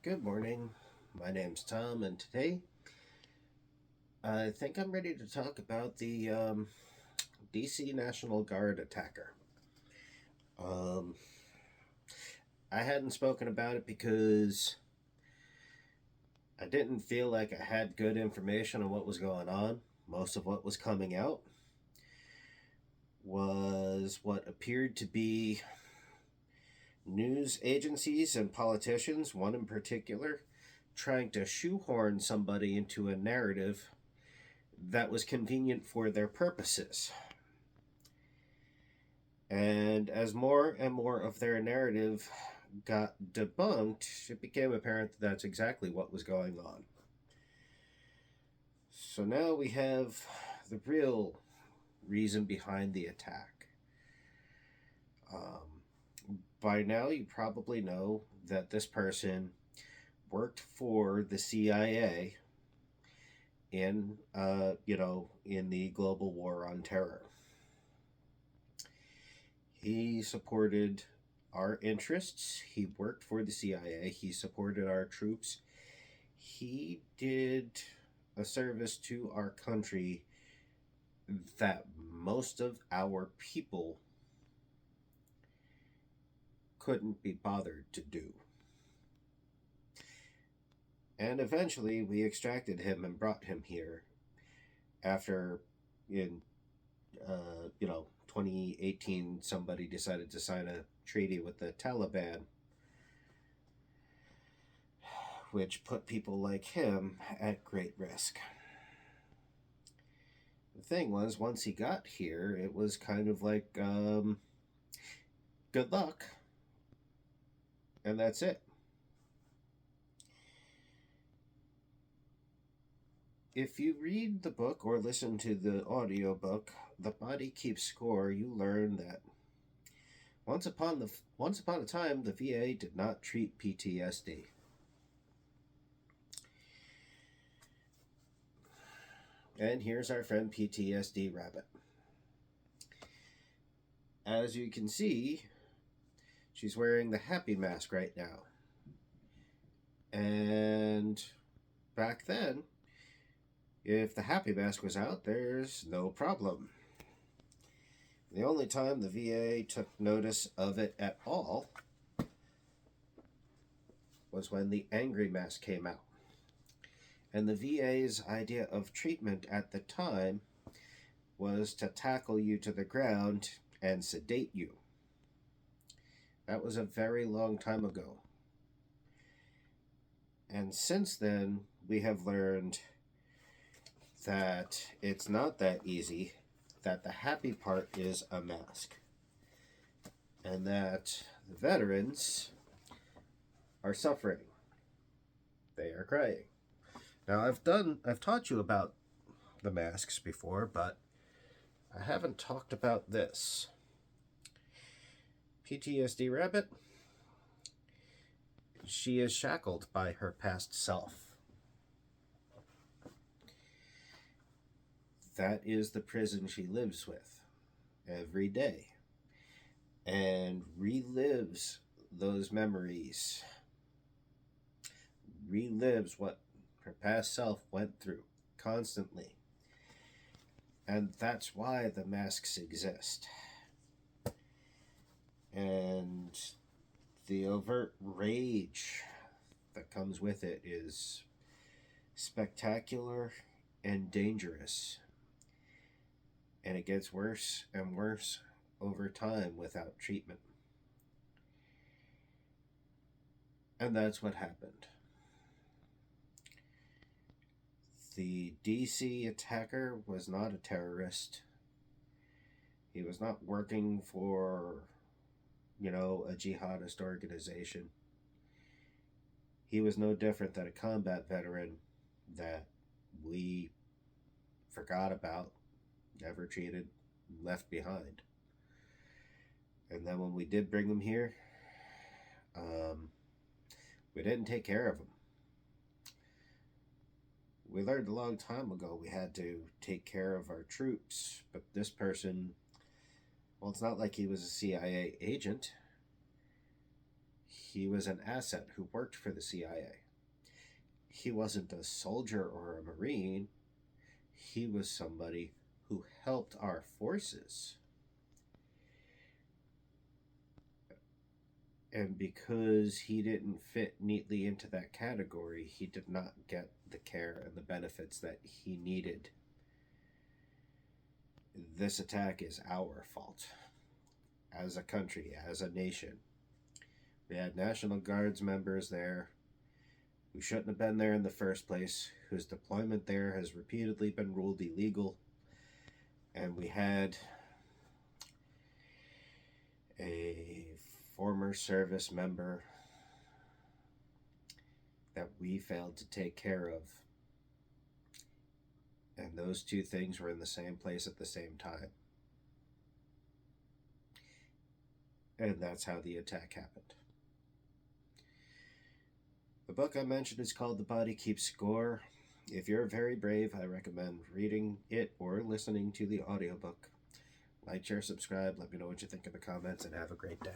Good morning. My name's Tom, and today I think I'm ready to talk about the DC National Guard attacker. Um, I hadn't spoken about it because I didn't feel like I had good information on what was going on. Most of what was coming out was what appeared to be news agencies and politicians, one in particular, trying to shoehorn somebody into a narrative that was convenient for their purposes. And as more and more of their narrative got debunked, it became apparent that that's exactly what was going on. So now we have the real reason behind the attack. By now, you probably know that this person worked for the CIA in the global war on terror. He supported our interests. He worked for the CIA. He supported our troops. He did a service to our country that most of our people couldn't be bothered to do. And eventually we extracted him and brought him here after in 2018 somebody decided to sign a treaty with the Taliban, which put people like him at great risk. The thing was, once he got here, it was kind of like, good luck, and that's it. If you read the book or listen to the audiobook, The Body Keeps Score, you learn that once upon a time, the VA did not treat PTSD. And here's our friend PTSD Rabbit. As you can see, she's wearing the happy mask right now. And back then, if the happy mask was out, there's no problem. The only time the VA took notice of it at all was when the angry mask came out. And the VA's idea of treatment at the time was to tackle you to the ground and sedate you. That was a very long time ago. And since then, we have learned that it's not that easy, that the happy part is a mask, and that the veterans are suffering. They are crying. Now, I've taught you about the masks before, but I haven't talked about this. PTSD Rabbit, she is shackled by her past self. That is the prison she lives with every day and relives those memories, relives what her past self went through constantly. And that's why the masks exist. And the overt rage that comes with it is spectacular and dangerous. And it gets worse and worse over time without treatment. And that's what happened. The DC attacker was not a terrorist. He was not working for, a jihadist organization. He was no different than a combat veteran that we forgot about, never treated, left behind. And then when we did bring him here, we didn't take care of him. We learned a long time ago we had to take care of our troops, but this person, well, it's not like he was a CIA agent. He was an asset who worked for the CIA. He wasn't a soldier or a Marine. He was somebody who helped our forces. And because he didn't fit neatly into that category, he did not get the care and the benefits that he needed. This attack is our fault. As a country, as a nation. We had National Guards members there who shouldn't have been there in the first place, whose deployment there has repeatedly been ruled illegal. And we had a former service member that we failed to take care of. And those two things were in the same place at the same time. And that's how the attack happened. The book I mentioned is called The Body Keeps Score. If you're very brave, I recommend reading it or listening to the audiobook. Like, share, subscribe, let me know what you think in the comments, and have a great day.